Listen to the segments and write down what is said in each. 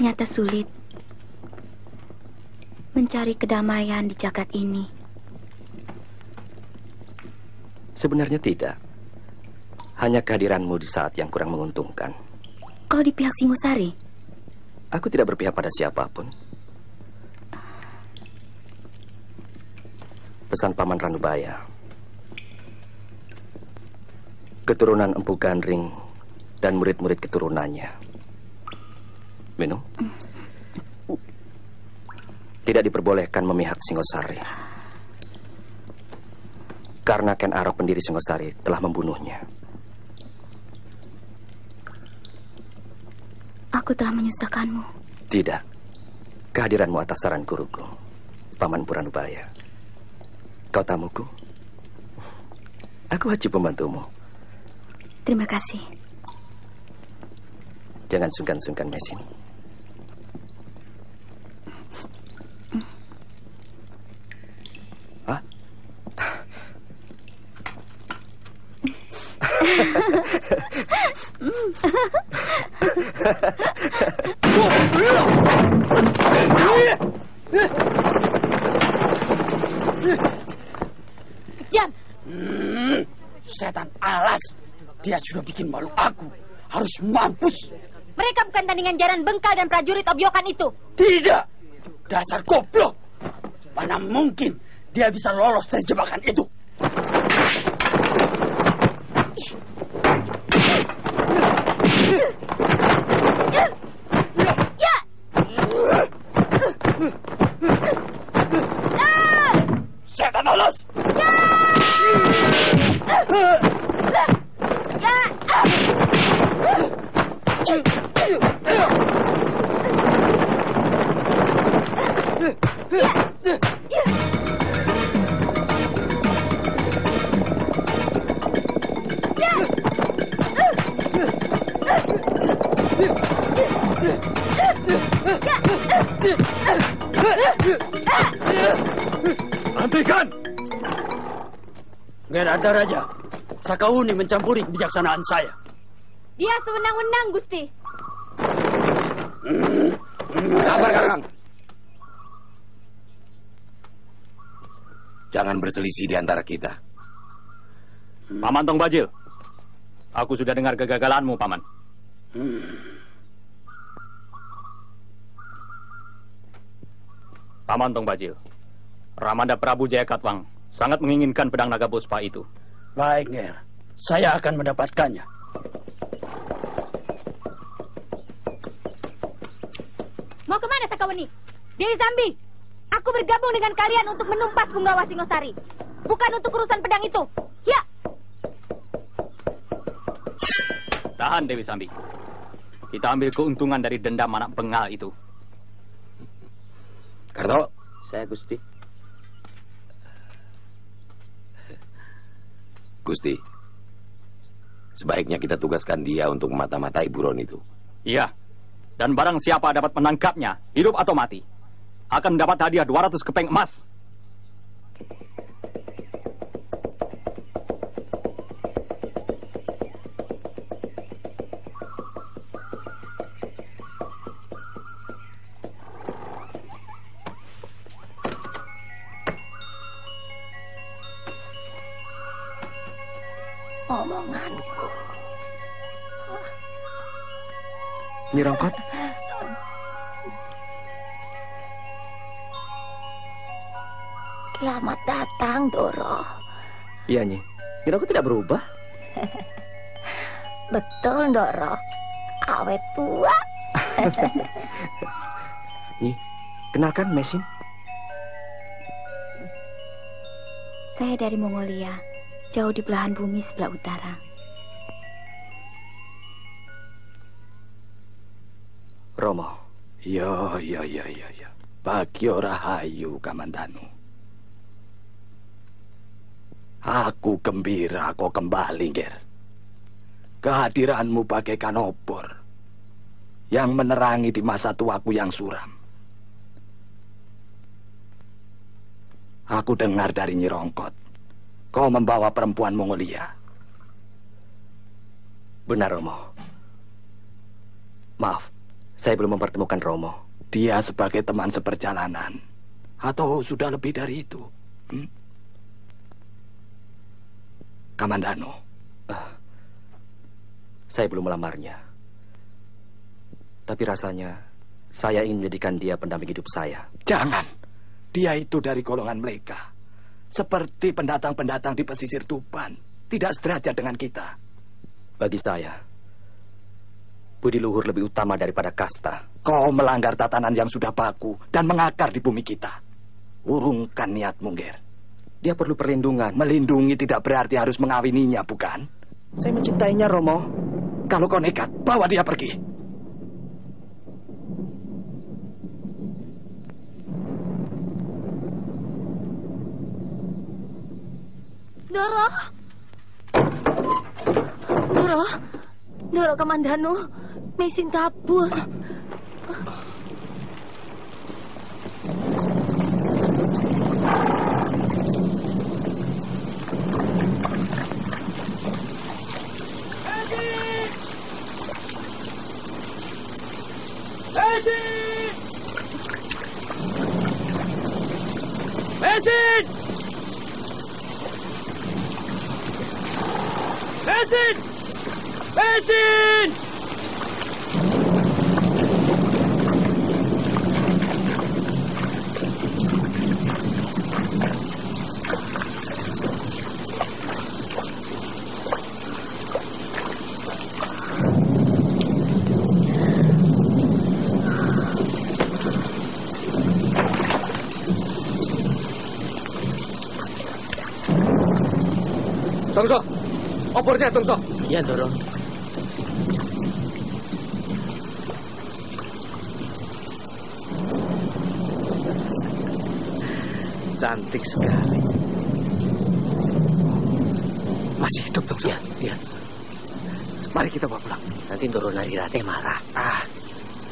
Ternyata sulit mencari kedamaian di jagat ini. Sebenarnya tidak. Hanya kehadiranmu di saat yang kurang menguntungkan. Kau di pihak Singosari? Aku tidak berpihak pada siapapun. Pesan Paman Ranubaya. Keturunan Empu Gandring dan murid-murid keturunannya. Minum. Tidak diperbolehkan memihak Singosari. Karena Ken Arok pendiri Singosari telah membunuhnya. Aku telah menyusahkanmu. Tidak. Kehadiranmu atas saran guruku, Paman Puranubaya. Kau tamuku. Aku wajib membantumu. Terima kasih. Jangan sungkan-sungkan, Mesin. Hah? Kejam. Setan alas. Dia sudah bikin malu aku. Harus mampus. Mereka bukan tandingan jaran bengkal dan prajurit obyokan itu. Tidak. Dasar goblok. Mana mungkin dia bisa lolos dari jebakan itu. Setan alas. Hentikan! Ger ada raja. Sakauni mencampuri kebijaksanaan saya. Dia sewenang-wenang, Gusti. Sabar, Kakang. Jangan berselisih di antara kita. Paman Tong Bajil, aku sudah dengar kegagalanmu, Paman. Paman Tong Bajil, Ramanda Prabu Jayakatwang sangat menginginkan pedang naga puspa itu. Baik, Ger. Saya akan mendapatkannya. Mau kemana, Sakaweni? Dewi Sambi, aku bergabung dengan kalian untuk menumpas Punggawa Singosari. Bukan untuk urusan pedang itu. Ya. Tahan, Dewi Sambi. Kita ambil keuntungan dari dendam anak bengal itu. Karto. Saya, Gusti. Gusti, sebaiknya kita tugaskan dia untuk memata-matai buron itu. Iya. Dan barang siapa dapat menangkapnya, hidup atau mati, akan mendapat hadiah 200 kepeng emas. Omonganku. Nyi Rongkot. Selamat datang, Doro. Iya, Nyi. Nyi Rongkot tidak berubah. Betul, Doro. Awet tua. Nyi, kenalkan Mesin. Saya dari Mongolia, jauh di belahan bumi sebelah utara. Romo. Ya. Bagyo Rahayu, Kamandanu. Aku gembira kau kembali, Ger. Kehadiranmu bagaikan obor yang menerangi di masa tuaku yang suram. Aku dengar dari Nyi Rongkot, kau membawa perempuan Mongolia. Benar, Romo. Maaf, Saya belum mempertemukan Romo. Dia sebagai teman seperjalanan. Atau sudah lebih dari itu? Kamandano. Saya belum melamarnya. Tapi rasanya saya ingin menjadikan dia pendamping hidup saya. Jangan. Dia itu dari golongan mereka. Seperti pendatang-pendatang di pesisir Tuban. Tidak sederajat dengan kita. Bagi saya, budi luhur lebih utama daripada kasta. Kau melanggar tatanan yang sudah baku dan mengakar di bumi kita. Urungkan niatmu, Ger. Dia perlu perlindungan. Melindungi tidak berarti harus mengawininya, bukan? Saya mencintainya, Romo. Kalau kau nekat, bawa dia pergi. Doro. Doro. Doro Kamandano. Mesin kabur. Mesin! Mesin! Mesin! Tungso, opornya Tungso. Iya, Doro. Cantik sekali. Masih hidup, Tungso? Iya. Mari kita bawa pulang. Nanti Doro Narirate marah.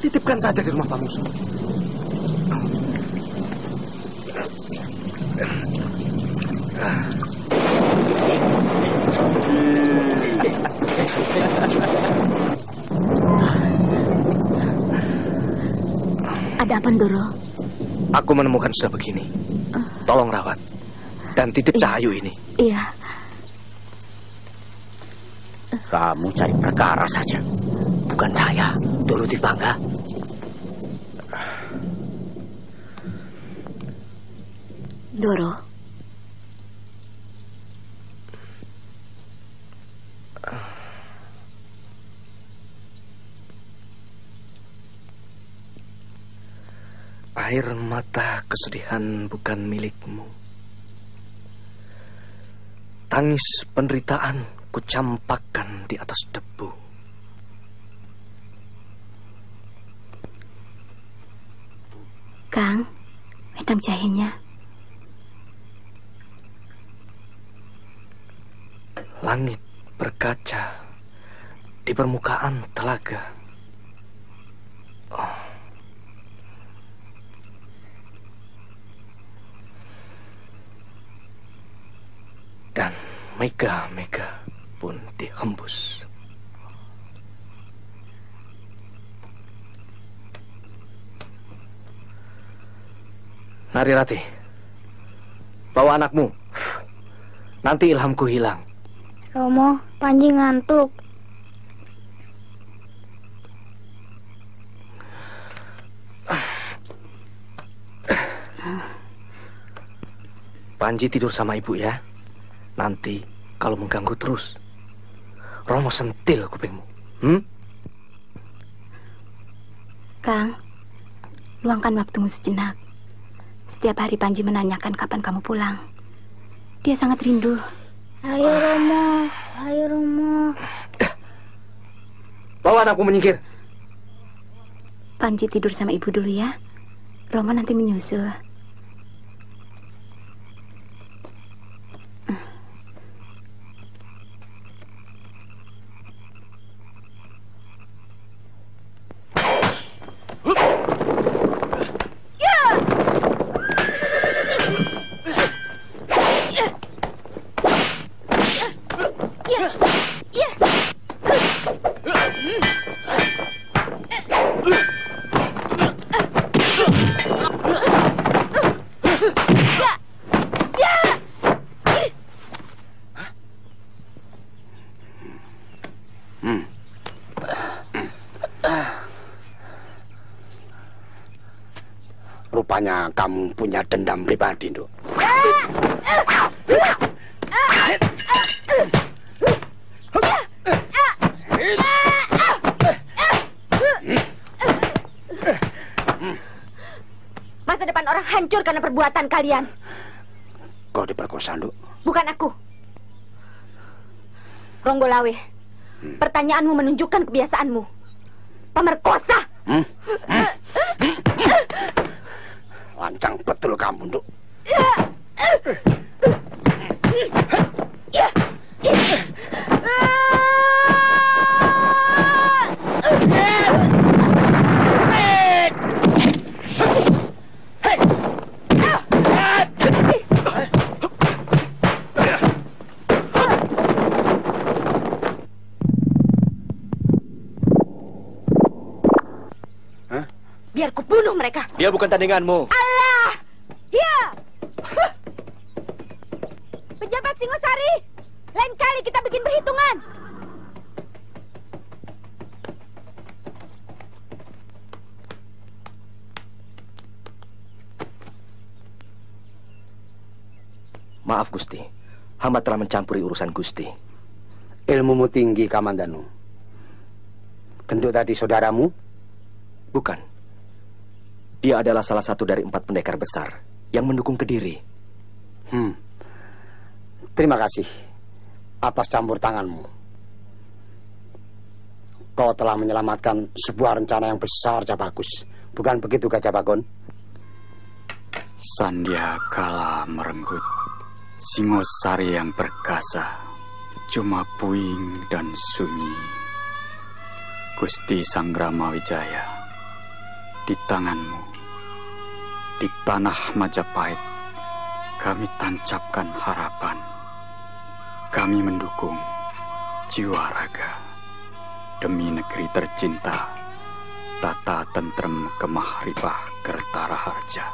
Titipkan saja di rumah Pak Musu. Ada apa, Doro? Aku menemukan sudah begini. Tolong rawat. Dan titip Cahayu ini. Iya. Kamu cari perkara saja. Bukan saya, Doro Dipangga. Doro. Air mata kesedihan bukan milikmu. Tangis penderitaan kucampakkan di atas debu. Kang, wedang jahenya. Langit berkaca di permukaan telaga. Dan mega-mega pun dihembus. Narirati, bawa anakmu. Nanti ilhamku hilang. Romo, Panji ngantuk. Panji tidur sama ibu ya. Nanti kalau mengganggu terus, Romo sentil kupingmu. Kang, luangkan waktumu sejenak. Setiap hari Panji menanyakan kapan kamu pulang. Dia sangat rindu. Ayo Romo, ayo Romo. Bawa anakku menyingkir. Panji tidur sama ibu dulu ya. Romo nanti menyusul. Rupanya kamu punya dendam pribadi, Nduk. Masa depan orang hancur karena perbuatan kalian. Kau diperkosa, Nduk? Bukan aku. Ronggolawe, pertanyaanmu menunjukkan kebiasaanmu. Pemerkosa! Lancang betul kamu, Nduk. Biar kubunuh mereka. Dia bukan tandinganmu. Allah! Ya! Pejabat Singosari, lain kali kita bikin perhitungan. Maaf, Gusti. Hamba telah mencampuri urusan Gusti. Ilmumu tinggi, Kamandanu. Genduk tadi saudaramu? Bukan. Dia adalah salah satu dari 4 pendekar besar yang mendukung Kediri. Terima kasih atas campur tanganmu. Kau telah menyelamatkan sebuah rencana yang besar, Jabagus. Bukan begitu, Gajah Bakun? Sandiakala merenggut, Singosari yang perkasa cuma puing dan sunyi. Gusti Sanggrama Wijaya, di tanganmu, di tanah Majapahit, kami tancapkan harapan. Kami mendukung jiwa raga demi negeri tercinta, tata tentrem kemah ripah Kertara Harja.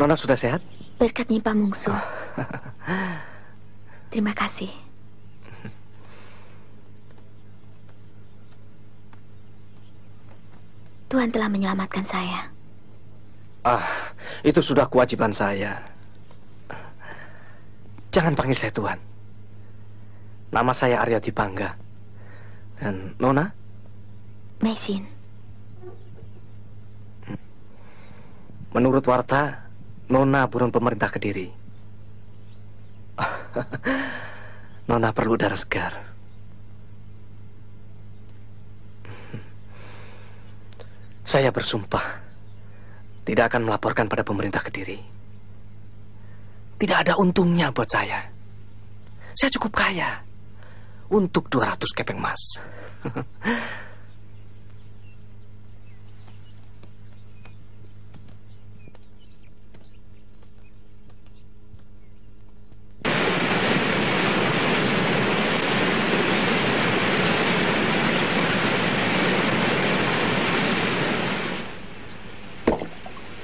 Nona sudah sehat? Berkat Nyi Pamungsu. Terima kasih. Tuhan telah menyelamatkan saya. Itu sudah kewajiban saya. Jangan panggil saya Tuhan. Nama saya Arya Dipangga. Dan Nona? Maisin. Menurut warta, Nona buron pemerintah Kediri. Nona perlu udara segar. Saya bersumpah tidak akan melaporkan pada pemerintah Kediri. Tidak ada untungnya buat saya. Saya cukup kaya untuk 200 kepeng emas.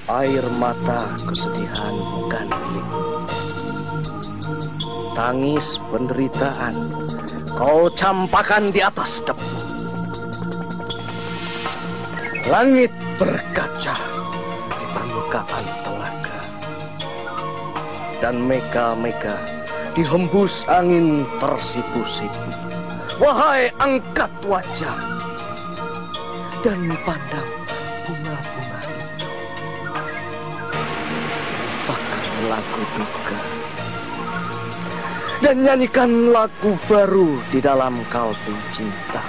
Air mata kesedihan bukan milikmu. Tangis penderitaan kau campakkan di atas debu. Langit berkaca di permukaan telaga, dan mega-mega dihembus angin tersipu-sipu. Wahai angkat wajah dan pandang bunga-bunga itu. Bahkan lagu duka dan nyanyikan lagu baru di dalam kalbu cinta.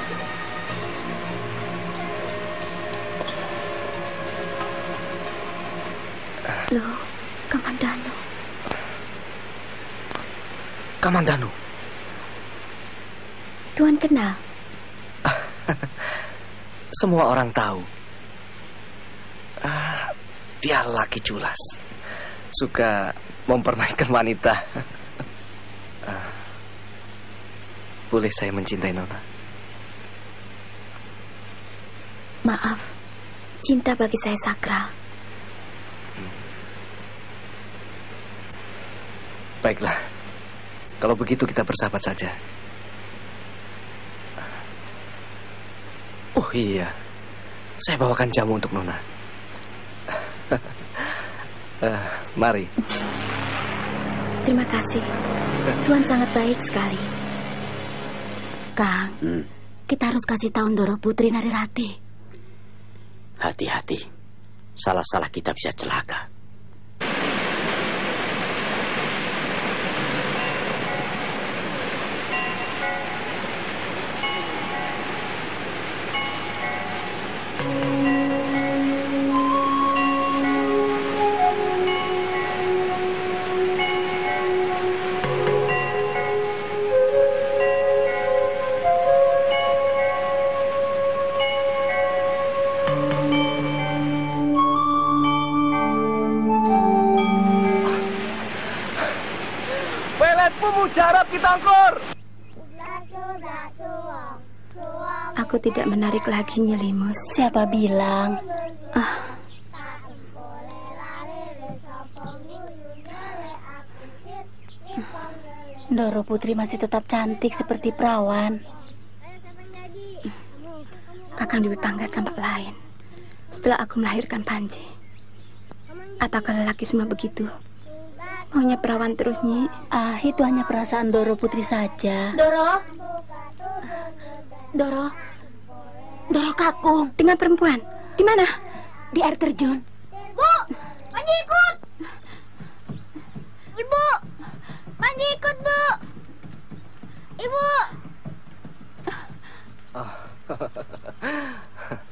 Loh, Kamandanu. Kamandanu. Tuan kenal? Semua orang tahu. Dia laki culas. Suka mempermainkan wanita. Boleh saya mencintai Nona? Maaf, cinta bagi saya sakral. Baiklah, kalau begitu kita bersahabat saja. Oh iya, saya bawakan jamu untuk Nona. Mari. Terima kasih. Tuan sangat baik sekali. Kang, kita harus kasih tahu Ndoro Putri Narirati. Hati-hati. Salah-salah kita bisa celaka. Mujarab Kitangkur. Aku tidak menarik lagi Nyelimus. Siapa bilang? Ndoro Putri masih tetap cantik seperti perawan. Kakang Dewi Panggat tampak lain setelah aku melahirkan Panji. Apakah lelaki semua begitu? Maunya perawan terus, Nyi? Itu hanya perasaan Ndoro Putri saja. Doro kakung dengan perempuan. Di mana? Di air terjun. Bu, Panji ikut. Ibu, Panji ikut, Bu. Ibu.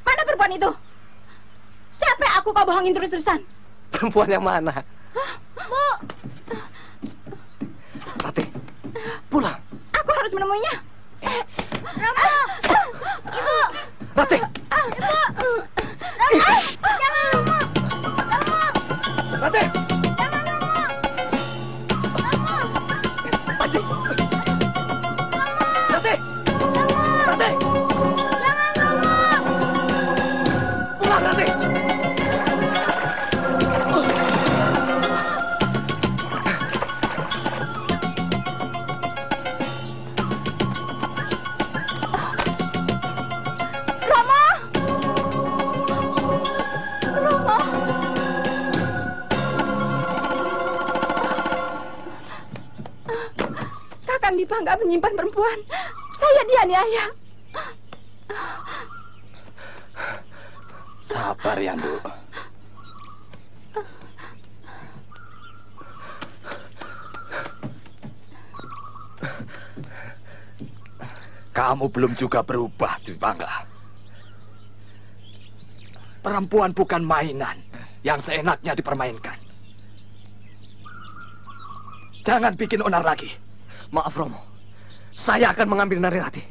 Mana perempuan itu? Capek aku kau bohongin terus-terusan. Perempuan yang mana? Bu. Rati, pulang. Aku harus menemuinya. Rama. Ibu. Rati. Ibu. Rama. Jangan, Rama. Rama. Rati. Jangan, Rama. Rama. Panji. Rati. Rati. Jangan, Rama. Pulang, Rati. Dipa nggak menyimpan perempuan. Saya dianiaya. Sabar ya, Bu. Kamu belum juga berubah, Dewi Pangga. Perempuan bukan mainan yang seenaknya dipermainkan. Jangan bikin onar lagi. Maaf, Romo. Saya akan mengambil Narirati.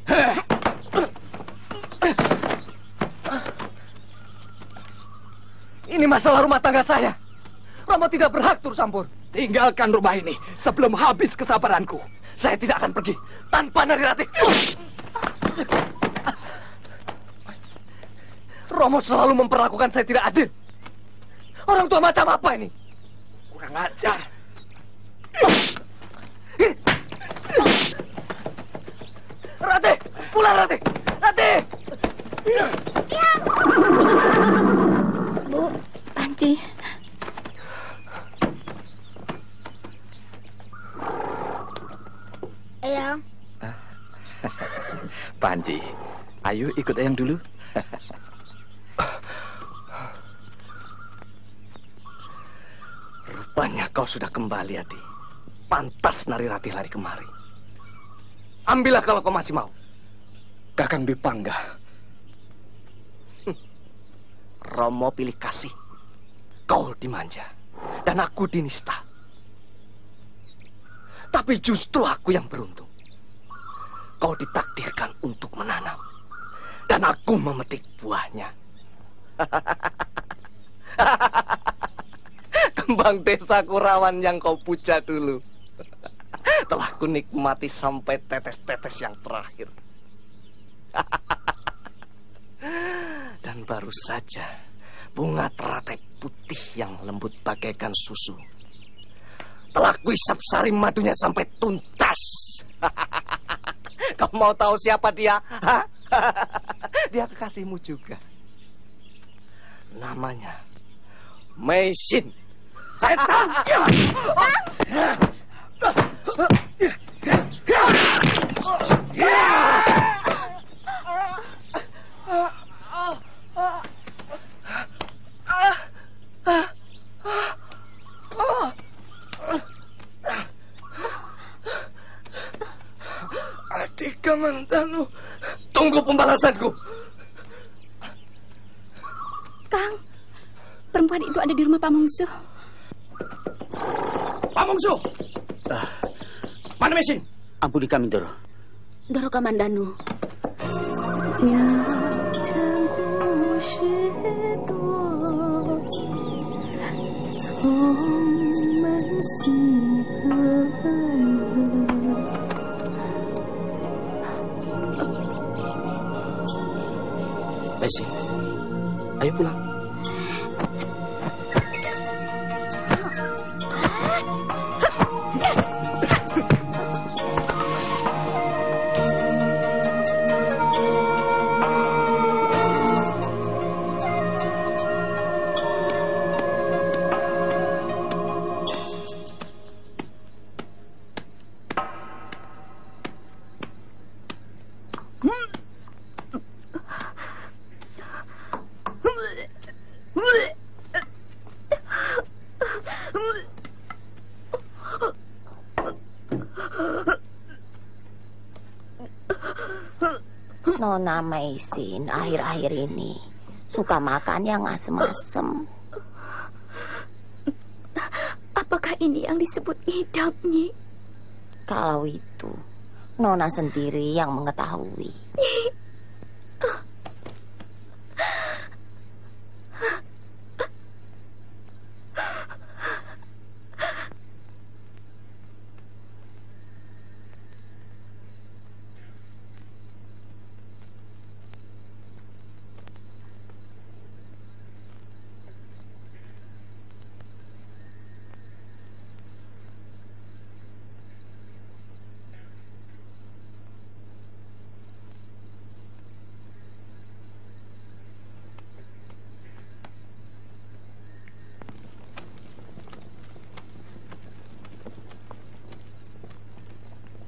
Ini masalah rumah tangga saya. Romo tidak berhak turut campur. Tinggalkan rumah ini sebelum habis kesabaranku. Saya tidak akan pergi tanpa Narirati. Romo selalu memperlakukan saya tidak adil. Orang tua macam apa ini? Kurang ajar. Rati, pulang Rati. Rati. Bu, Panji. Eyang. Panji, ayo ikut Eyang dulu. Rupanya Kau sudah kembali, Adi. Pantas Nari Ratih lari kemari. Ambillah kalau kau masih mau. Kakang Dwi Pangga. Romo pilih kasih. Kau dimanja. Dan aku dinista. Tapi justru aku yang beruntung. Kau ditakdirkan untuk menanam. Dan aku memetik buahnya. Kembang desa Kurawan yang kau puja dulu telah kunikmati sampai tetes-tetes yang terakhir. Dan baru saja bunga teratai putih yang lembut bagaikan susu telah kuisap sari madunya sampai tuntas. Kau mau tahu siapa dia? Dia kekasihmu juga. Namanya Meisin. Setan! Adik Kamandanu, tunggu pembalasanku. Kang, perempuan itu ada di rumah Pak Mungsuh. Pak Mungsuh! Mana Meisin? Ampuni kami, Doro. Doro Kamandanu. Meisin, ayo pulang. Nona Meisin akhir-akhir ini suka makan yang asem-asem. Apakah ini yang disebut ngidam, Nyi? Kalau itu, Nona sendiri yang mengetahui.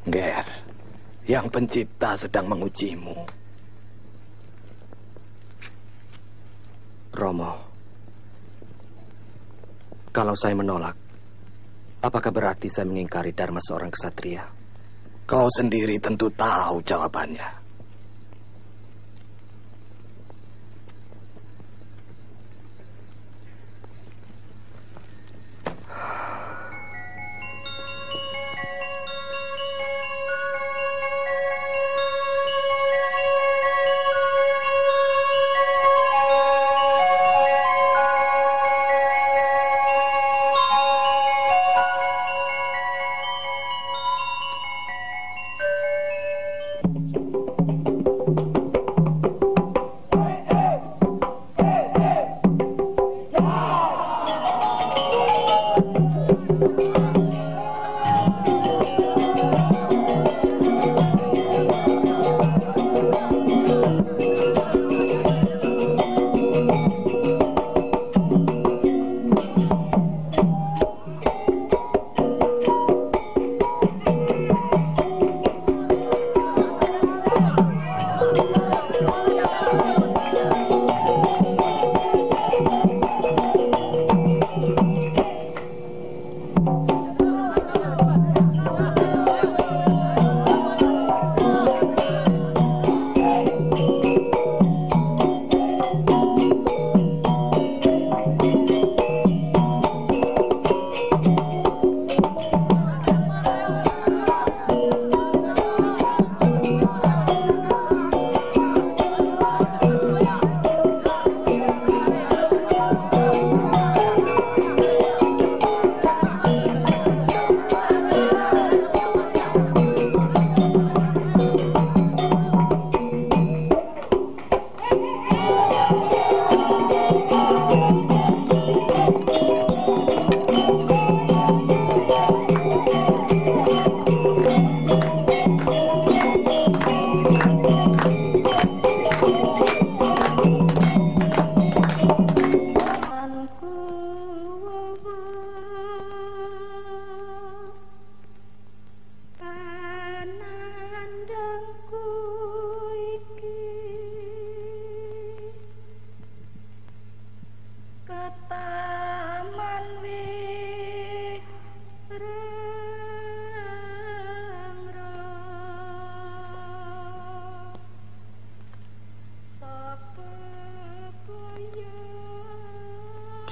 Ger, yang pencipta sedang mengujimu. Romo, kalau saya menolak, apakah berarti saya mengingkari dharma seorang ksatria? Kau sendiri tentu tahu jawabannya.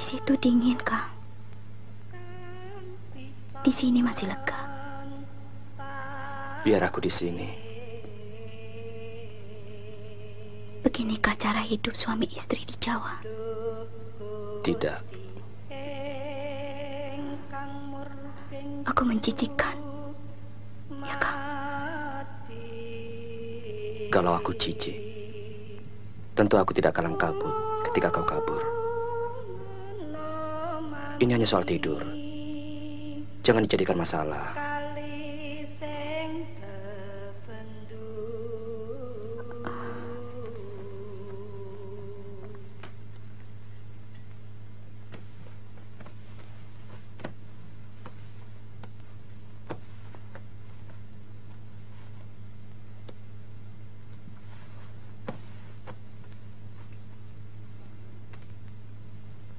situ dingin, Kang. Di sini masih lega. Biar aku di sini. Beginikah cara hidup suami istri di Jawa? Tidak. Aku menjijikkan. Ya, Kang. Kalau aku jijik, tentu aku tidak akan kabur ketika kau kabur. Ini hanya soal tidur. Jangan dijadikan masalah.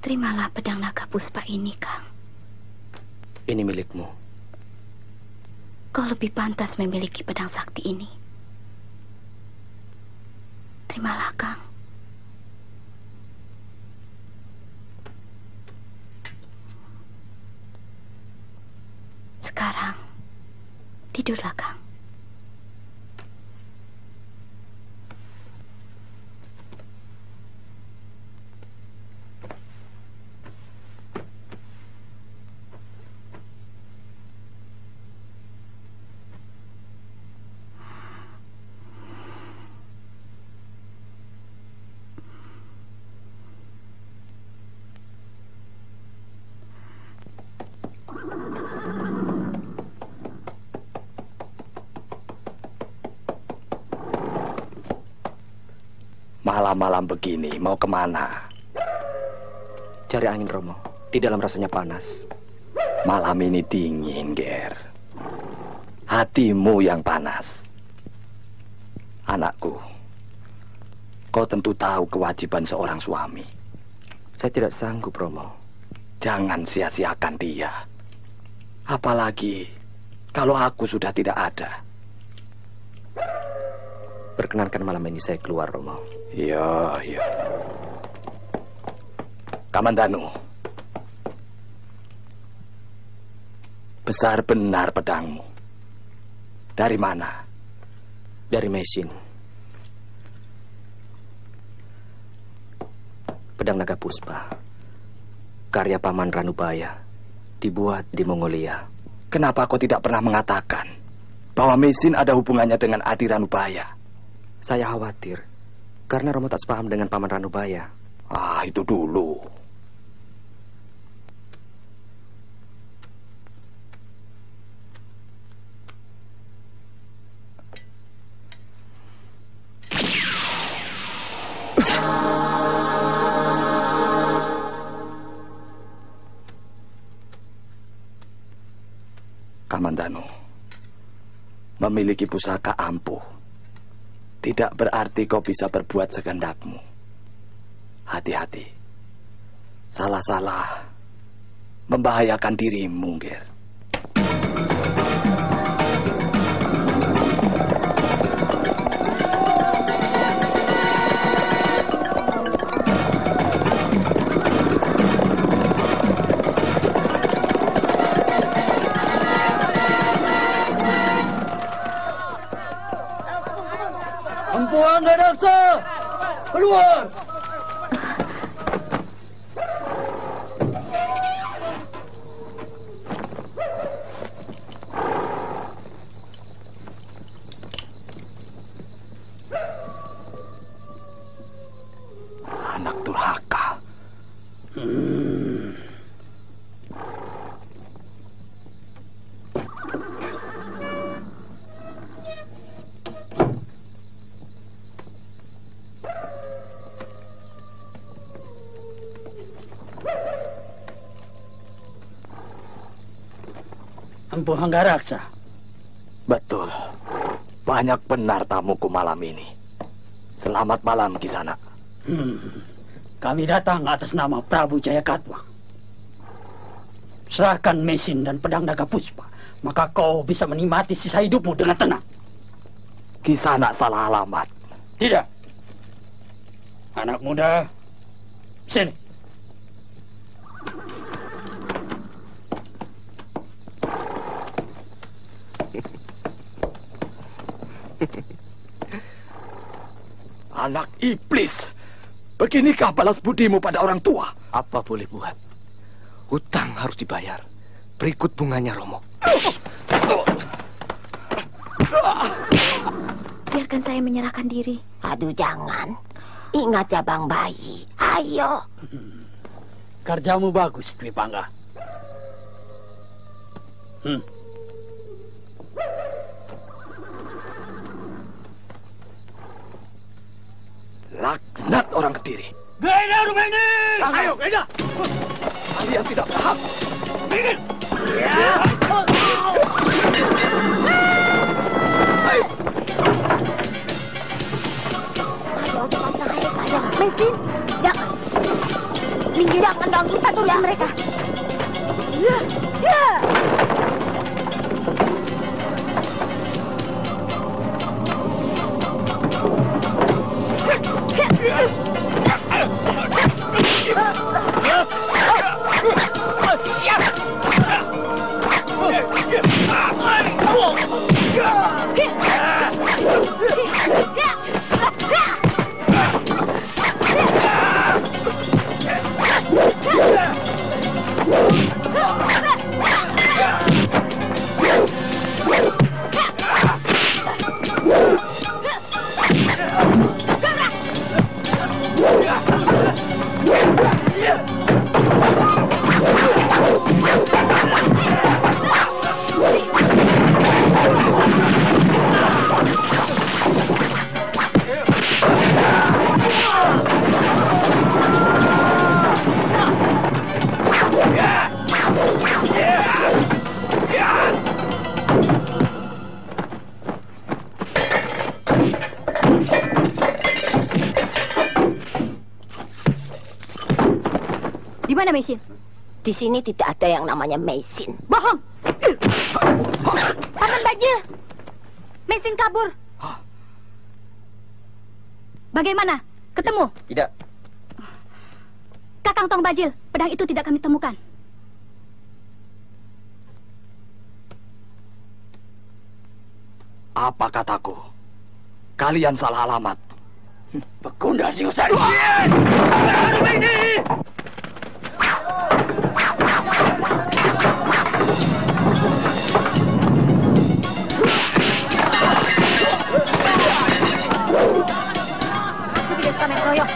Terimalah pedang naga puspa ini, Kang. Ini milikmu. Kau lebih pantas memiliki pedang sakti ini. Terimalah, Kang. Sekarang, tidurlah, Kang. Malam-malam begini mau kemana? Cari angin, Romo. Di dalam rasanya panas. Malam ini dingin, Ger. Hatimu yang panas. Anakku, kau tentu tahu kewajiban seorang suami. Saya tidak sanggup, Romo. Jangan sia-siakan dia. Apalagi kalau aku sudah tidak ada. Perkenankan malam ini saya keluar, Romo. Iya, iya. Kamandanu, besar benar pedangmu. Dari mana? Dari Mesin. Pedang naga puspa. Karya Paman Ranubaya. Dibuat di Mongolia. Kenapa kau tidak pernah mengatakan bahwa Mesin ada hubungannya dengan Adi Ranubaya? Saya khawatir karena Romo tak sepaham dengan Paman Ranubaya. Ah, itu dulu. Kamandanu, memiliki pusaka ampuh tidak berarti kau bisa berbuat sekehendakmu. Hati-hati. Salah-salah membahayakan dirimu, Ger. Empuan Dadaksa, keluar! Anak durhaka. Empu Hanggaraksa. Betul. Banyak benar tamuku malam ini. Selamat malam, Kisana. Kami datang atas nama Prabu Jayakatwang. Serahkan Mesin dan pedang naga puspa, maka kau bisa menikmati sisa hidupmu dengan tenang. Kisana salah alamat. Tidak. Anak muda, sini. Anak iblis. Beginikah balas budimu pada orang tua? Apa boleh buat? Hutang harus dibayar. Berikut bunganya, Romo. Biarkan saya menyerahkan diri. Aduh, jangan. Ingat ya, Bang Bayi. Ayo. Kerjamu bagus, Dwi Pangga. Laknat orang Kediri. Beda, Rumeni! Ayo, beda! Kalian tidak berhak. Minggir! Ayo, cepat saya. Mesin, jangan. Minggir, jangan dong, kita turutin mereka. Di mana Mesin? Di sini tidak ada yang namanya Mesin. Bohong! Paman Bajil! Mesin kabur. Bagaimana? Ketemu? Tidak. Kakang Tong Bajil, pedang itu tidak kami temukan. Apa kataku? Kalian salah alamat. Begundal Singosari. Aku tidak suka main keroyok.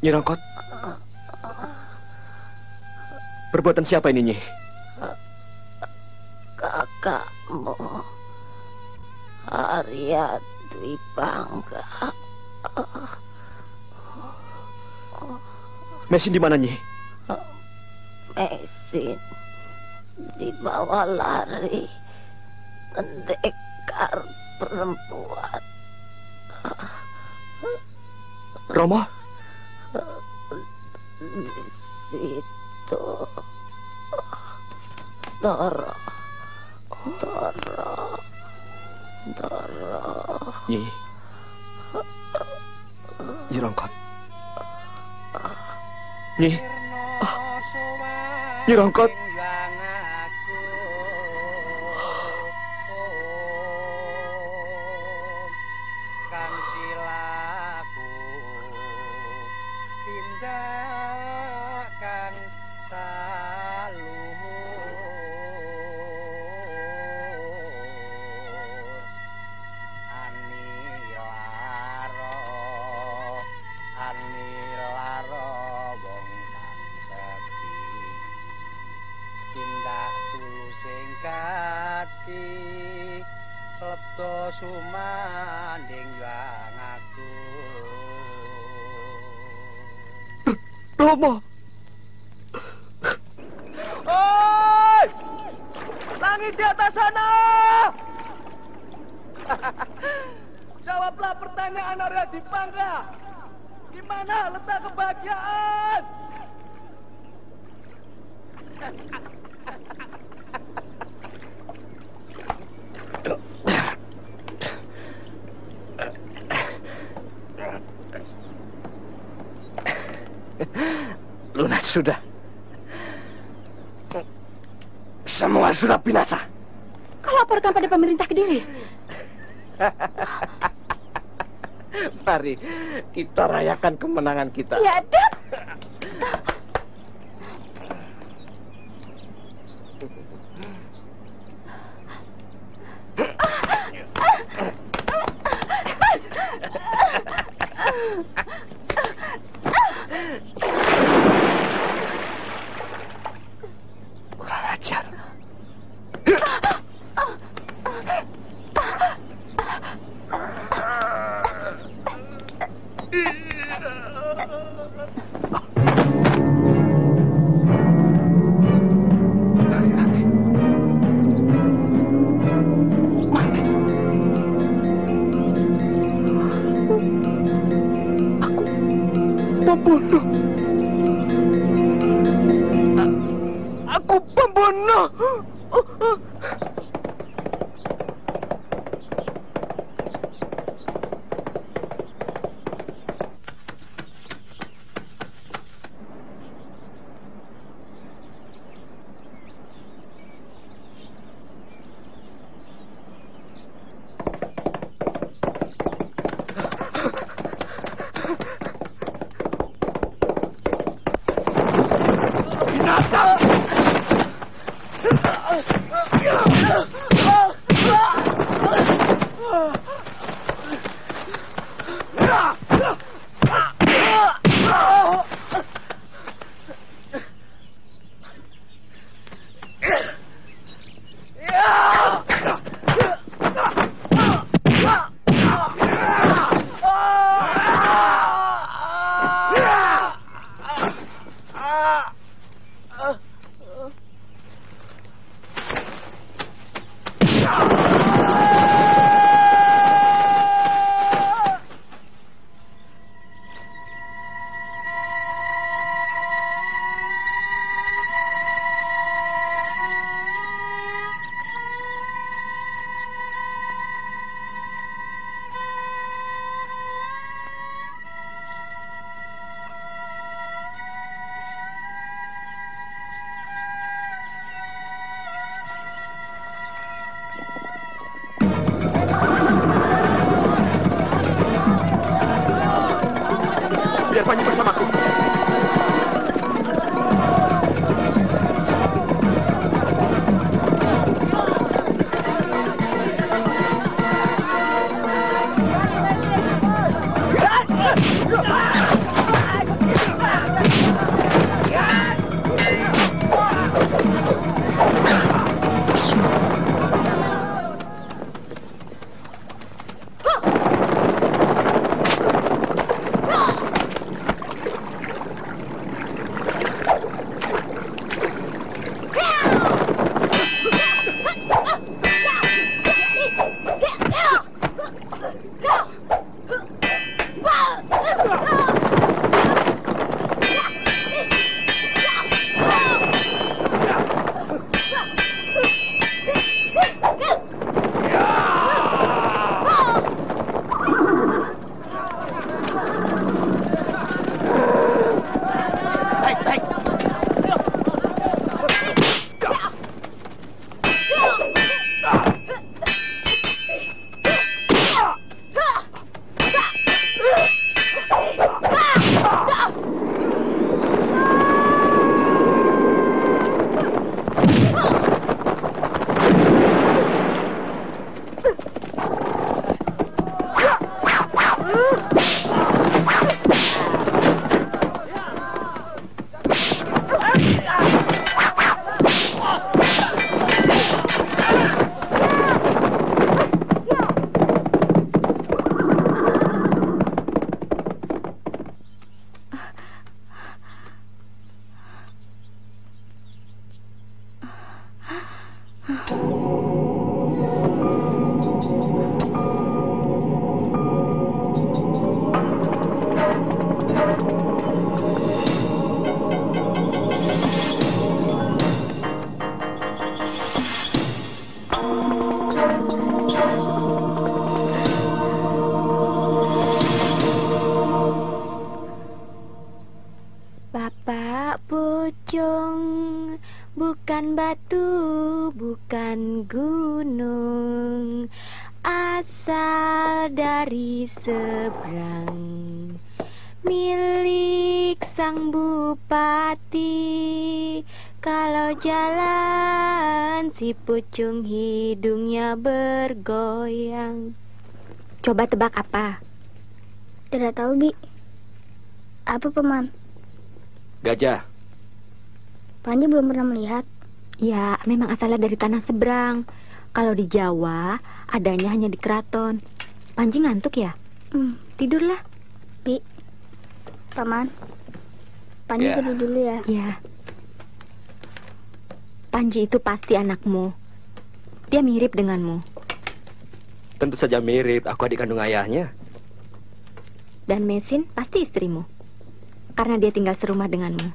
Nyi Rongkot. Perbuatan siapa ini, Nyi? Kakakmu, Arya Dwi Pangga. Mesin di mana, Nyi? Mesin dibawa lari pendekar perempuan. Romo? Situ. Doro. Nyi. Nyi Rongkot. Nyi. Nyi Rongkot. Romo. Oi! Langit di atas sana! Jawablah pertanyaan Arya Dipangga. Di mana letak kebahagiaan? Lunas sudah. Semua sudah binasa. Kau laporkan pada pemerintah Kediri. Mari kita rayakan kemenangan kita. Ya, Dok. Kurang ajar. Aku pembunuh. Biar Panji bersamaku. Bapak Pucung bukan batu, bukan gunung, asal dari seberang, milik sang bupati. Kalau jalan si Pucung hidungnya bergoyang. Coba tebak apa? Tidak tahu, Bi. Apa, Paman? Gajah. Panji belum pernah melihat. Ya, memang asalnya dari tanah seberang. Kalau di Jawa, adanya hanya di keraton. Panji ngantuk ya? Tidurlah. Bi, Paman. Panji tidur dulu ya. Ya. Panji itu pasti anakmu. Dia mirip denganmu. Tentu saja mirip, aku adik kandung ayahnya. Dan Mesin pasti istrimu. Karena dia tinggal serumah denganmu.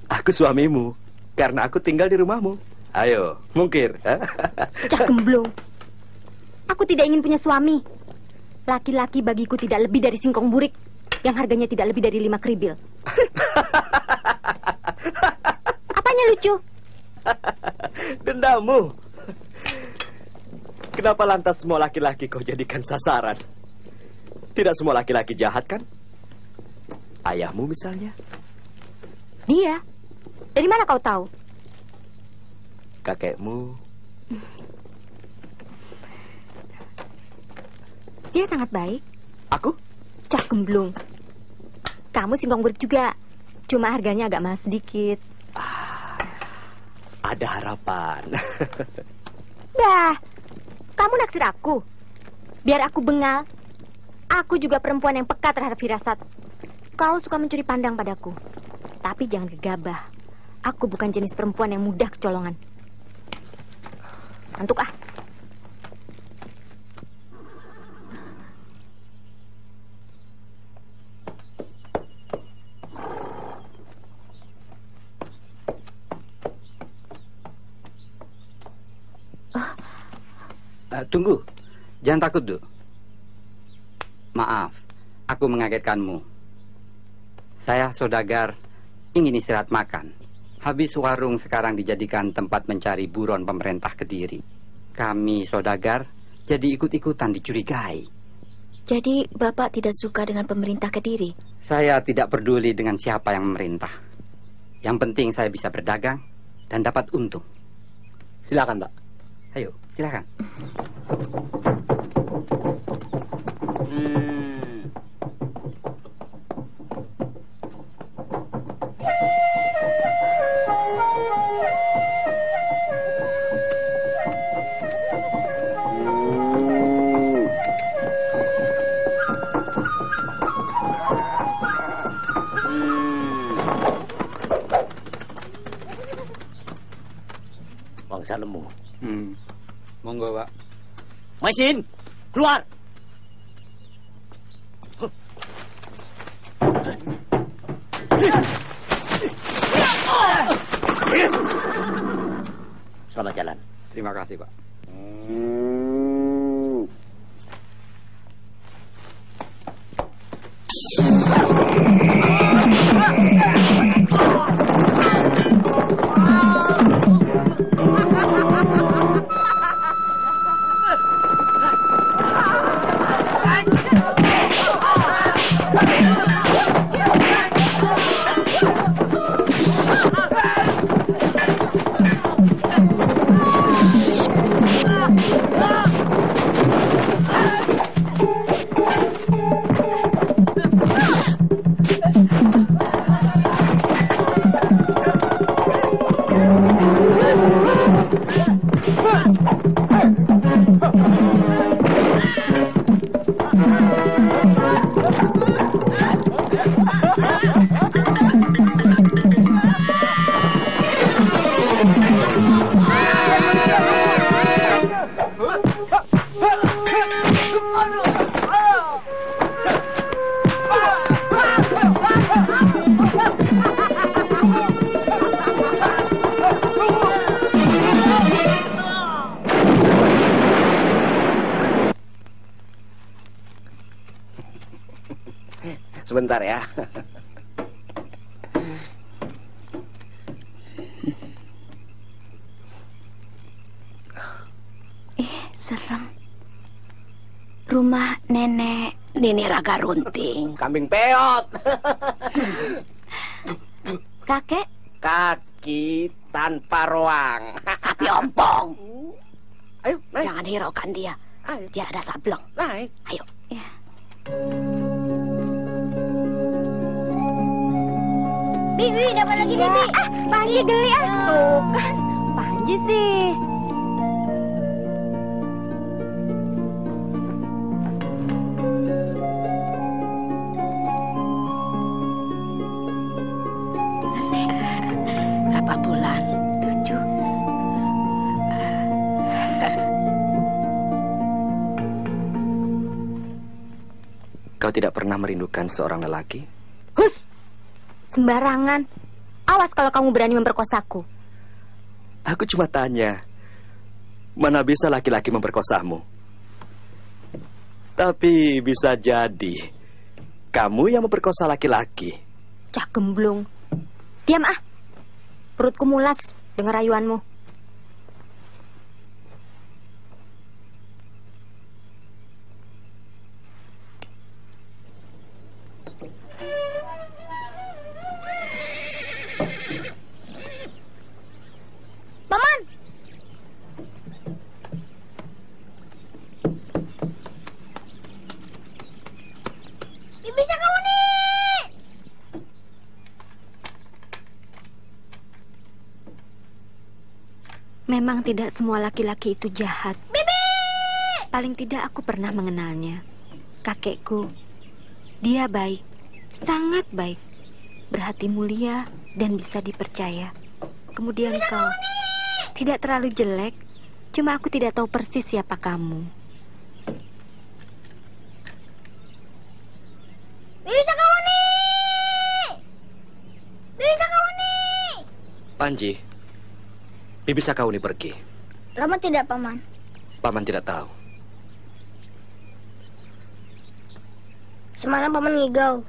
Aku suamimu, karena aku tinggal di rumahmu. Ayo, mungkir. Cah gemblung. Aku tidak ingin punya suami. Laki-laki bagiku tidak lebih dari singkong burik yang harganya tidak lebih dari 5 keribil. Apanya lucu? Dendammu. Kenapa lantas semua laki-laki kau jadikan sasaran? Tidak semua laki-laki jahat kan? Ayahmu misalnya? Dia? Dari mana kau tahu? Kakekmu? Dia sangat baik. Aku? Cah gemblung. Kamu singkong burik juga. Cuma harganya agak mahal sedikit. Ada harapan. Bah, kamu naksir aku. Biar aku bengal. Aku juga perempuan yang peka terhadap firasat. Kau suka mencuri pandang padaku. Tapi jangan gegabah. Aku bukan jenis perempuan yang mudah kecolongan. Ngantuk ah. Tunggu, jangan takut, Duk. Maaf, aku mengagetkanmu. Saya saudagar ingin istirahat makan. Habis warung sekarang dijadikan tempat mencari buron pemerintah Kediri. Kami saudagar jadi ikut-ikutan dicurigai. Jadi Bapak tidak suka dengan pemerintah Kediri? Saya tidak peduli dengan siapa yang memerintah. Yang penting saya bisa berdagang dan dapat untung. Silakan, Pak. Ayo, silakan. Bangsa nemu. Monggo, Pak. Mesin, keluar. Selamat jalan. Terima kasih, Pak. Sebentar ya. rumah nenek. Nenek Raga Runting. Kambing peot. Kakek? Kaki tanpa ruang. Sapi ompong. Ayo, naik. Jangan hiraukan dia. Ayo. Dia ada sableng. Naik. Ayo. Ya. Bibi, dapat lagi Bibi. Panji geli ah. Tuh kan, Panji sih. Berapa bulan? 7. Kau tidak pernah merindukan seorang lelaki? Hus, sembarangan. Awas kalau kamu berani memperkosaku. Aku cuma tanya, mana bisa laki-laki memperkosamu? Tapi bisa jadi kamu yang memperkosa laki-laki. Cak gemblung. Diam ah. Perutku mulas dengar rayuanmu. Paman. Bibi Sakawuni. Memang tidak semua laki-laki itu jahat. Bibi! Paling tidak aku pernah mengenalnya. Kakekku. Dia baik, sangat baik. Berhati mulia dan bisa dipercaya. Kemudian kau tidak terlalu jelek. Cuma aku tidak tahu persis siapa kamu. Bibi Sakawuni. Bibi Sakawuni. Panji, Bibi Sakawuni pergi. Lama tidak, Paman? Paman tidak tahu. Semalam Paman ngigau,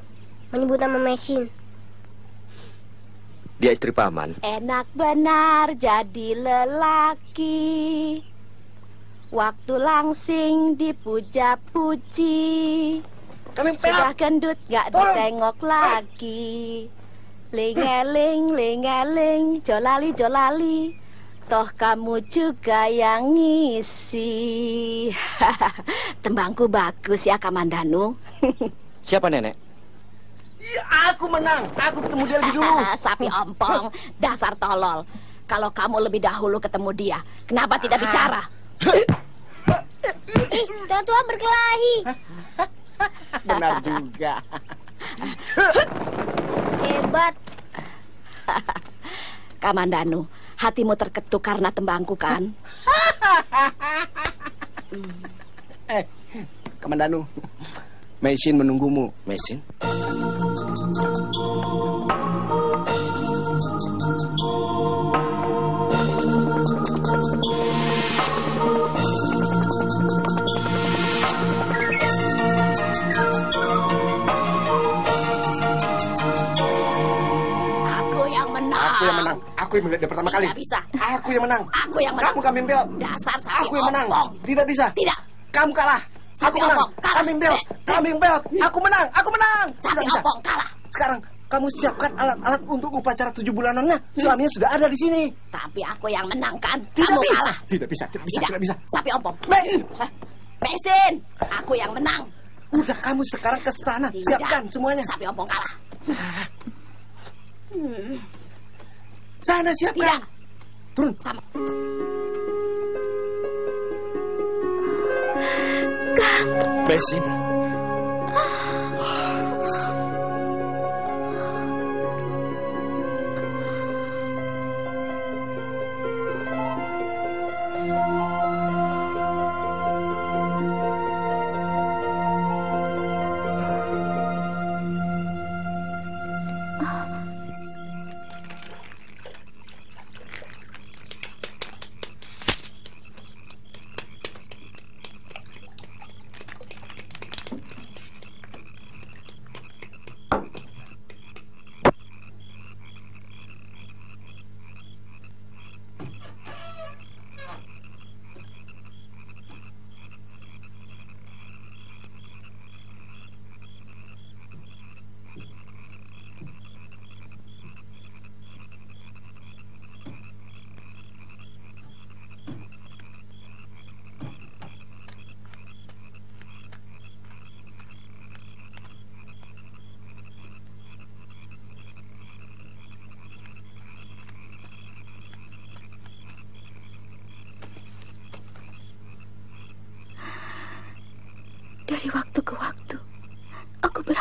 menyebut nama Mesin. Dia istri Paman. Enak benar jadi lelaki. Waktu langsing dipuja-puji. Sudah gendut gak ditengok lagi. Lingeling, lingeling, jolali, jolali. Toh kamu juga yang ngisi. Tembangku bagus ya, Kamandanu. Siapa nenek? Aku menang. Aku ketemu dia lebih dulu. Sapi ompong, dasar tolol. Kalau kamu lebih dahulu ketemu dia, kenapa tidak bicara? Ih, tua berkelahi. Benar juga. Hebat. Kamandanu, hatimu terketuk karena tembangku kan? Kamandanu, Mesin menunggumu. Mesin? Aku yang menang. Aku yang melihat dia pertama kali. Tidak bisa. Aku yang menang. Aku yang menang. Kamu kambing beot. Dasar sapi Aku yang menang. ompong. Tidak bisa. Tidak. Kamu kalah. Aku Sapi menang. ompong kalah. Kambing beot. Kambing beot. Aku menang. Aku menang. Sapi Tidak bisa. ompong kalah. Sekarang kamu siapkan alat-alat untuk upacara 7 bulanannya. Suaminya sudah ada di sini. Tapi aku yang menang kan? Tidak Kamu bisa. kalah. Tidak bisa. Tidak bisa. Tidak bisa. Sapi ompong. Men. Mesin. Aku yang menang. Udah kamu sekarang ke sana. Tidak. Siapkan semuanya. Sapi ompong kalah. Sana siapkan. Tidak. Turun. Sama. Mesin.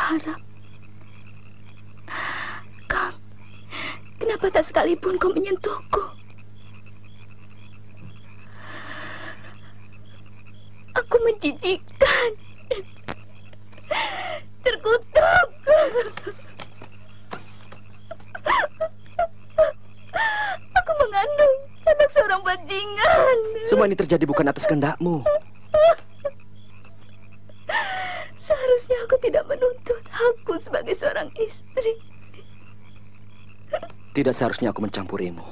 harap. Kang, kenapa tak sekalipun kau menyentuhku? Aku menjijikkan, terkutuk. Aku mengandung anak seorang bajingan. Semua ini terjadi bukan atas kehendakmu. Seharusnya aku tidak menuntut hakku sebagai seorang istri. Tidak seharusnya aku mencampurimu.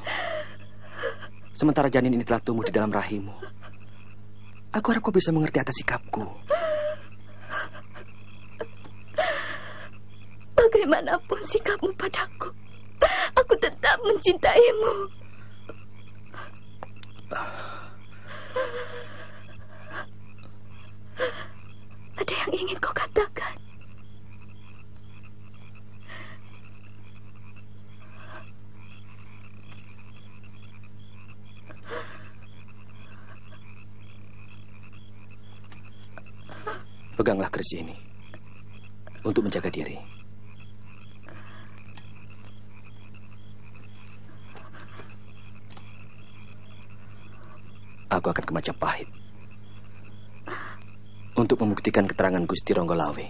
Sementara janin ini telah tumbuh di dalam rahimmu. Aku harap kau bisa mengerti atas sikapku. Bagaimanapun sikapmu padaku, aku tetap mencintaimu. Ada yang ingin kau katakan? Peganglah keris ini untuk menjaga diri. Aku akan ke Majapahit untuk membuktikan keterangan Gusti Ronggolawe.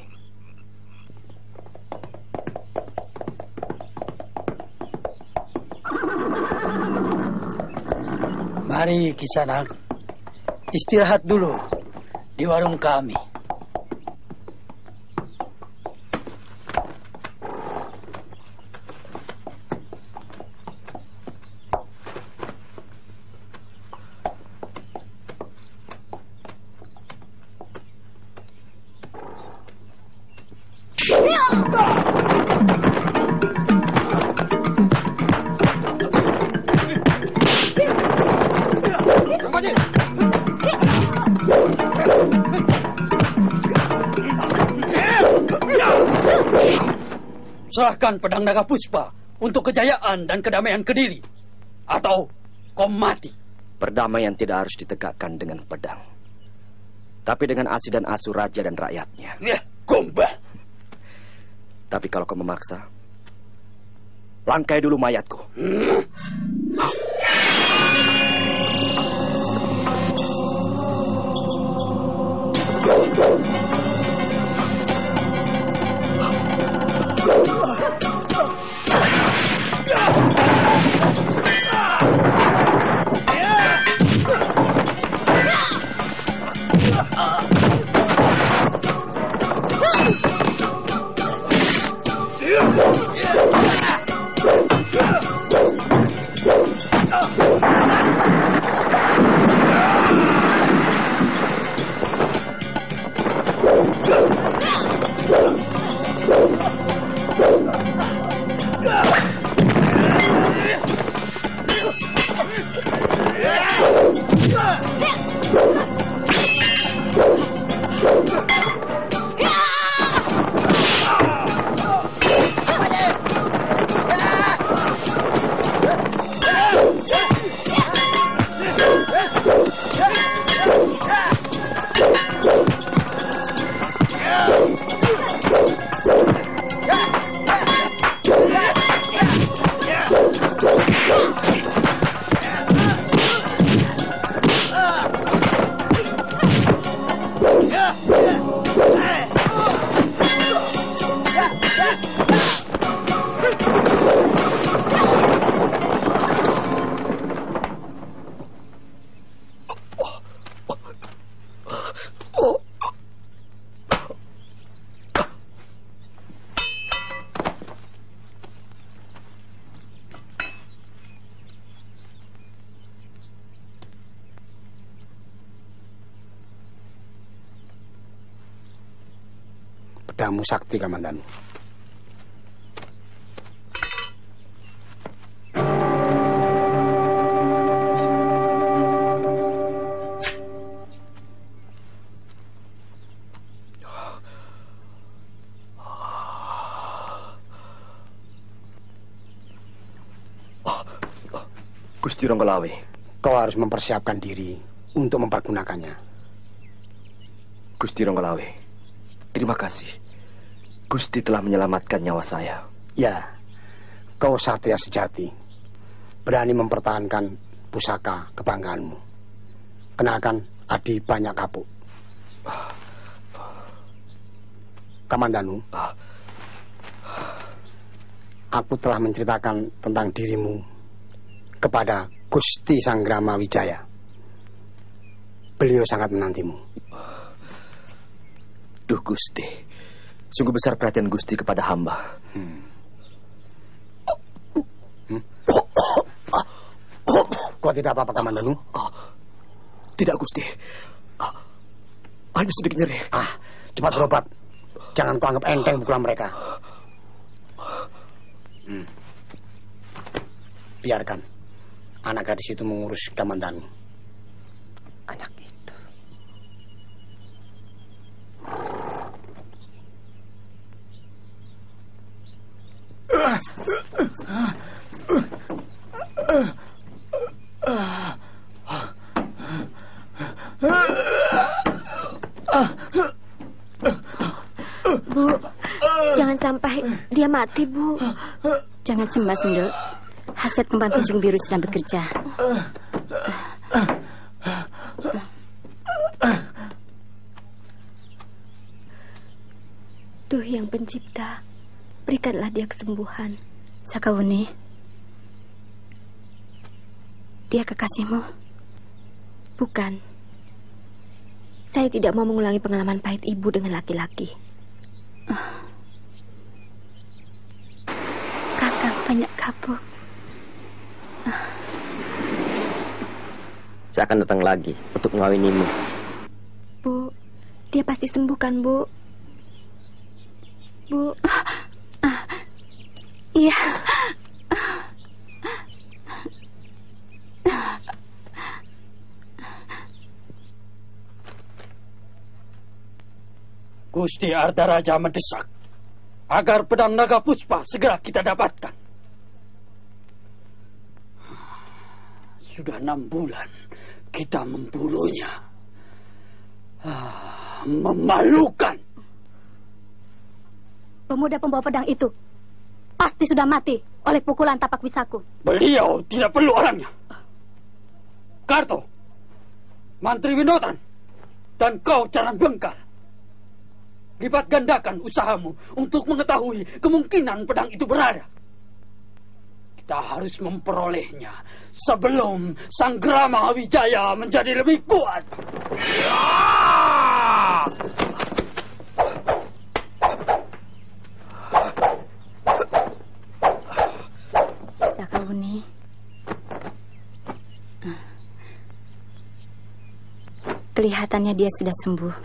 Mari Kisanak, istirahat dulu di warung kami. Serahkan pedang naga puspa untuk kejayaan dan kedamaian Kediri, atau kau mati. Perdamaian tidak harus ditegakkan dengan pedang, tapi dengan asi dan asu raja dan rakyatnya. Ya, gombal. Tapi kalau kau memaksa, langkai dulu mayatku. Pedangmu sakti, Kamandan. Gusti Ronggolawe, kau harus mempersiapkan diri untuk mempergunakannya. Gusti Ronggolawe, terima kasih. Gusti telah menyelamatkan nyawa saya. Ya, kau satria sejati. Berani mempertahankan pusaka kebanggaanmu. Kenalkan, Adi Banyak Kapuk. Kamandanu, aku telah menceritakan tentang dirimu kepada Gusti Sanggrama Wijaya. Beliau sangat menantimu. Duh Gusti, sungguh besar perhatian Gusti kepada hamba. Kau tidak apa-apa, Kamandanu? Tidak Gusti, hanya sedikit nyeri. Cepat berobat. Jangan kau anggap enteng pukulan mereka. Biarkan anak gadis itu mengurus Kamandanu. Anak itu. Bu, jangan sampai dia mati, Bu. Jangan cemas, Nduk. Hasad Kembang Tunjung Biru sedang bekerja. Tuh Yang Pencipta, berikanlah dia kesembuhan. Sakawuni, dia kekasihmu? Bukan. Saya tidak mau mengulangi pengalaman pahit ibu dengan laki-laki. Kakang Banyak Kapuk. Saya akan datang lagi untuk mengawinimu. Bu, dia pasti sembuh kan, Bu? Bu. Iya. Gusti Ardaraja mendesak agar pedang naga puspa segera kita dapatkan. Sudah 6 bulan kita memburunya. Memalukan. Pemuda pembawa pedang itu pasti sudah mati oleh pukulan tapak wisaku. Beliau tidak perlu orangnya. Karto, Mantri Winotan, dan kau Caran Bengkal. Lipat gandakan usahamu untuk mengetahui kemungkinan pedang itu berada. Kita harus memperolehnya sebelum Sanggrama Wijaya menjadi lebih kuat. Sakawuni, kelihatannya dia sudah sembuh.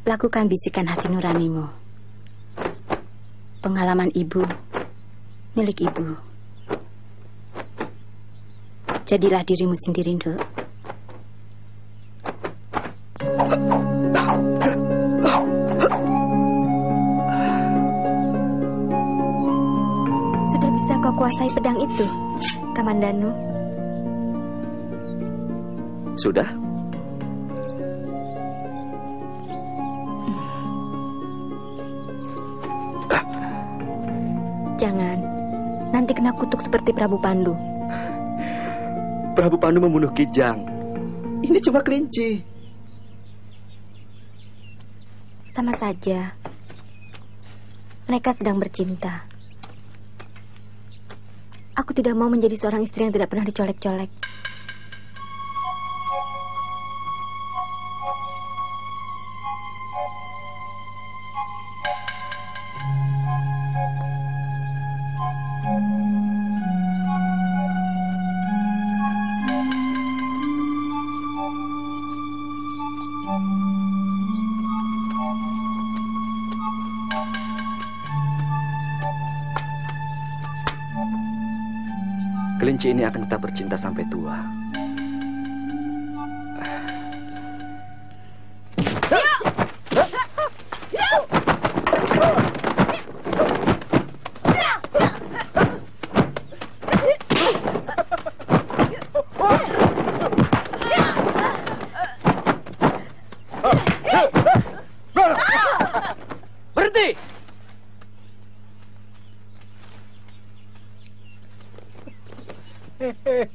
Lakukan bisikan hati nuranimu. Pengalaman ibu, milik ibu. Jadilah dirimu sendiri, Nduk. Sudah bisa kau kuasai pedang itu, Kamandanu? Sudah. Jangan, nanti kena kutuk seperti Prabu Pandu. Prabu Pandu membunuh Kijang. Ini cuma kelinci. Sama saja. Mereka sedang bercinta. Aku tidak mau menjadi seorang istri yang tidak pernah dicolek-colek. Kelinci ini akan tetap bercinta sampai tua.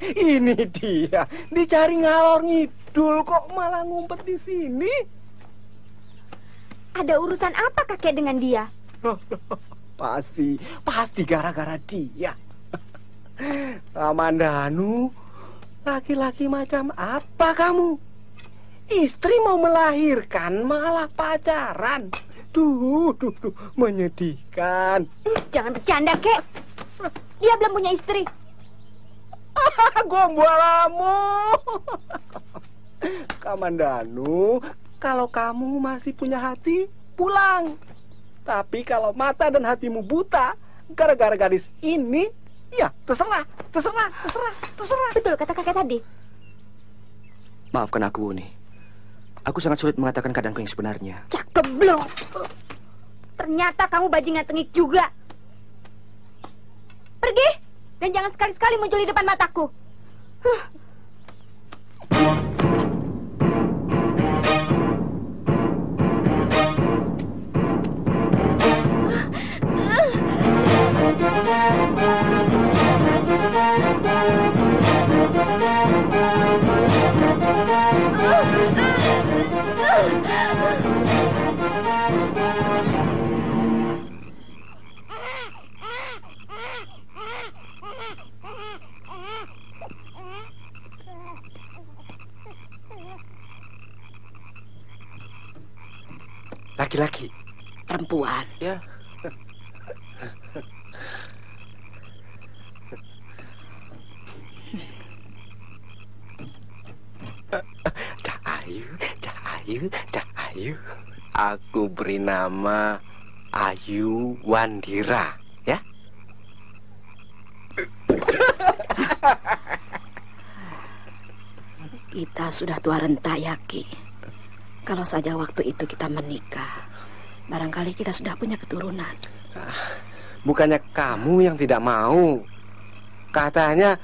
Ini dia, dicari ngalor ngidul kok malah ngumpet di sini. Ada urusan apa kakek dengan dia? Pasti gara-gara dia. Kamandanu, laki-laki macam apa kamu? Istri mau melahirkan malah pacaran. Duh, menyedihkan. Jangan bercanda, kek. Dia belum punya istri. Gombalamu. Kamandanu, kalau kamu masih punya hati, pulang. Tapi kalau mata dan hatimu buta gara-gara gadis ini, ya terserah. Betul kata kakek tadi. Maafkan aku, Wuni. Aku sangat sulit mengatakan keadaanku yang sebenarnya. Cakep belum? Ternyata kamu bajingan tengik juga. Pergi dan jangan sekali-sekali muncul di depan mataku. Laki-laki. Perempuan. Ya. Cak Ayu. Aku beri nama Ayu Wandira, ya. Kita sudah tua renta, ya, Ki. Kalau saja waktu itu kita menikah, barangkali kita sudah punya keturunan. Bukannya kamu yang tidak mau. Katanya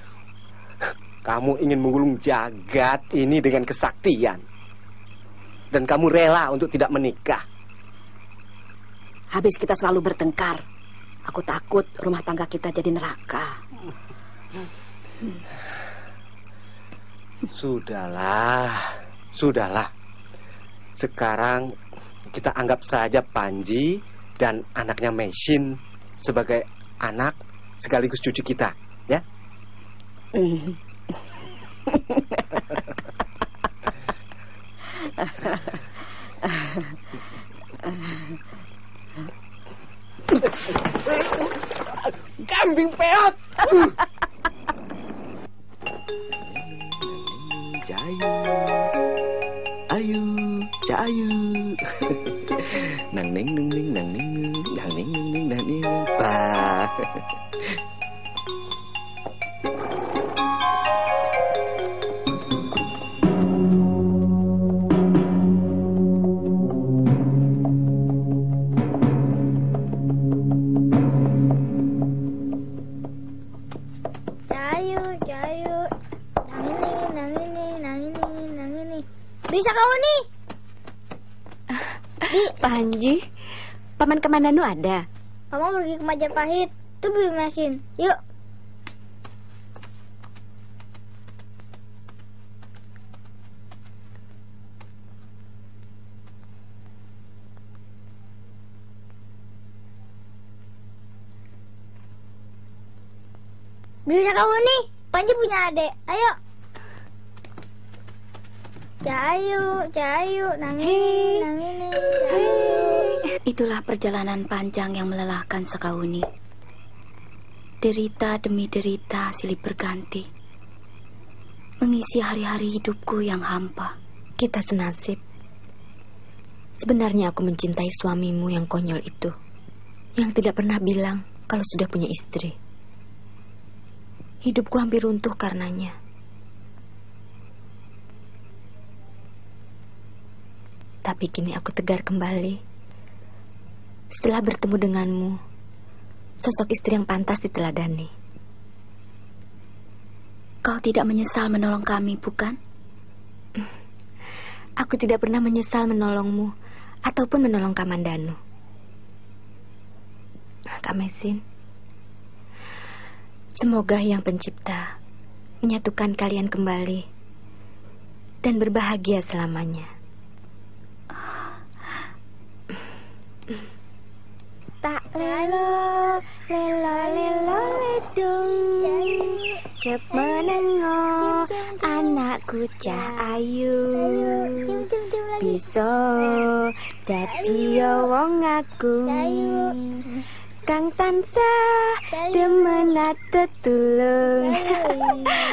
kamu ingin menggulung jagat ini dengan kesaktian. Dan kamu rela untuk tidak menikah. Habis kita selalu bertengkar. Aku takut rumah tangga kita jadi neraka. Sudahlah. Sekarang kita anggap saja Panji dan anaknya Mesin sebagai anak sekaligus cucu kita, ya? Kambing peot. Cahayu. Nang ning. Bah. Bisa kau nih? Panji, paman Kamandanu ada? Kamu pergi ke Majapahit, tuh beli mesin. Yuk. Bisa kau nih? Panji punya adik. Ayo. Cahayu, nang ini. Itulah perjalanan panjang yang melelahkan Sekauni. Derita demi derita silih berganti, mengisi hari-hari hidupku yang hampa. Kita senasib. Sebenarnya aku mencintai suamimu yang konyol itu, yang tidak pernah bilang kalau sudah punya istri. Hidupku hampir runtuh karenanya. Tapi kini aku tegar kembali. Setelah bertemu denganmu, sosok istri yang pantas diteladani. Kau tidak menyesal menolong kami, bukan? Aku tidak pernah menyesal menolongmu ataupun menolong Kamandanu. Kak Mesin, semoga Yang Pencipta menyatukan kalian kembali dan berbahagia selamanya. Tak lelo, lelo, lelo, ledong, cep menengok, anakku cah ayu, bisa dadi wong agung, kang tansah demen tetulung.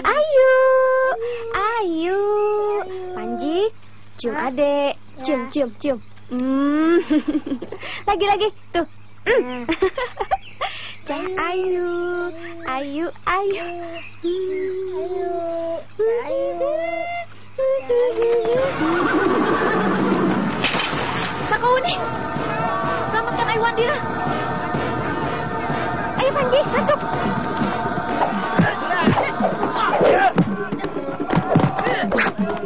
Ayu, ayu, Panji, cium adek, cium, cium, cium. Lagi, tuh. Cah ayu, ayu, ayu, Sakauni, selamatkan Ayu Wandira. Ayo Panji, masuk.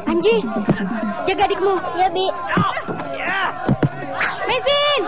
Panji, jaga adikmu. Ya, Bi. Mesin.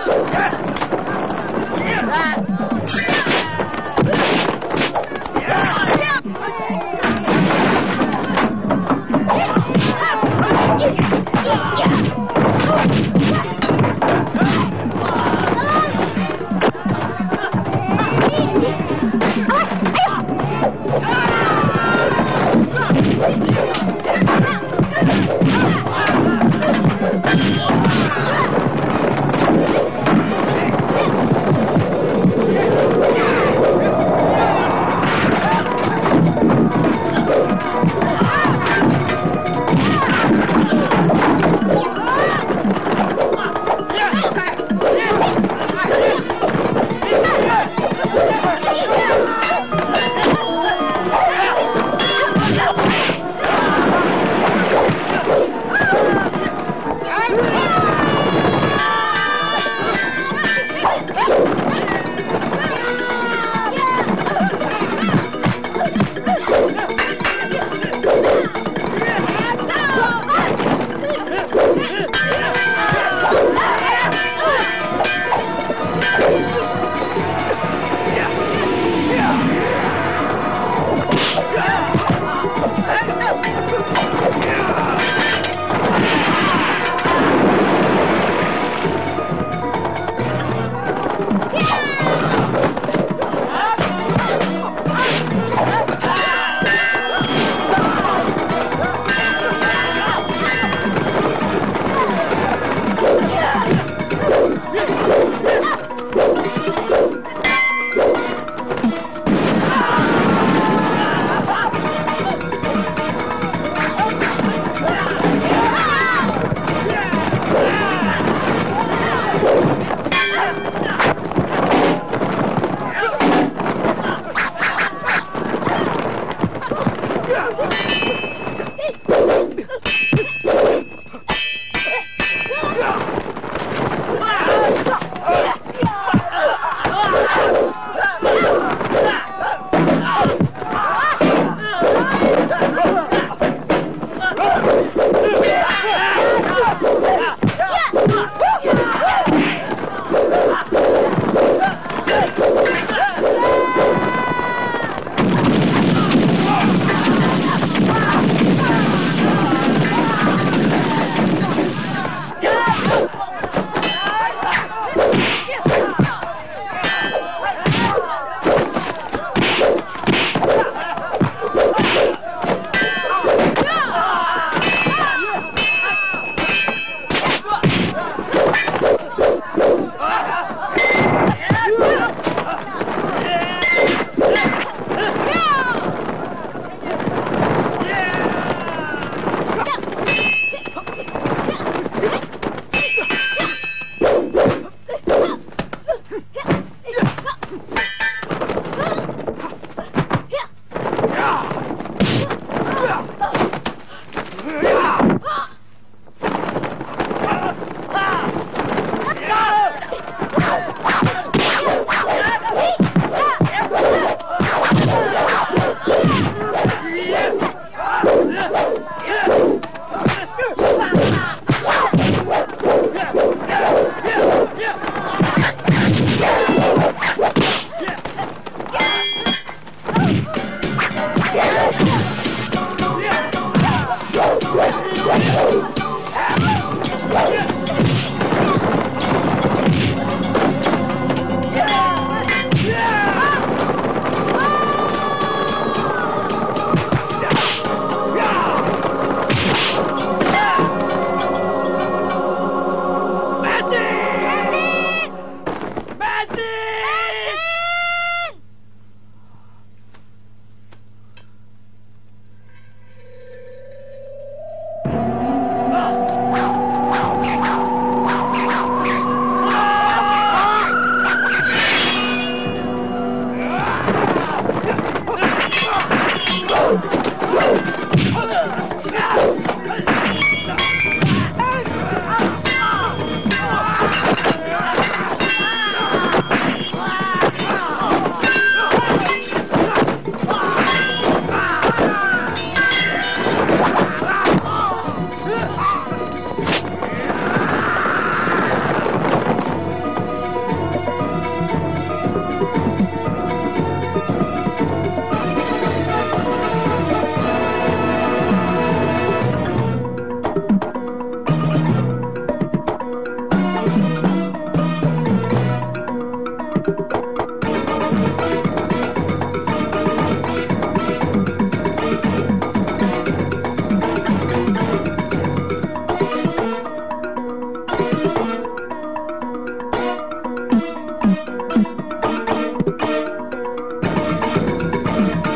Thank you.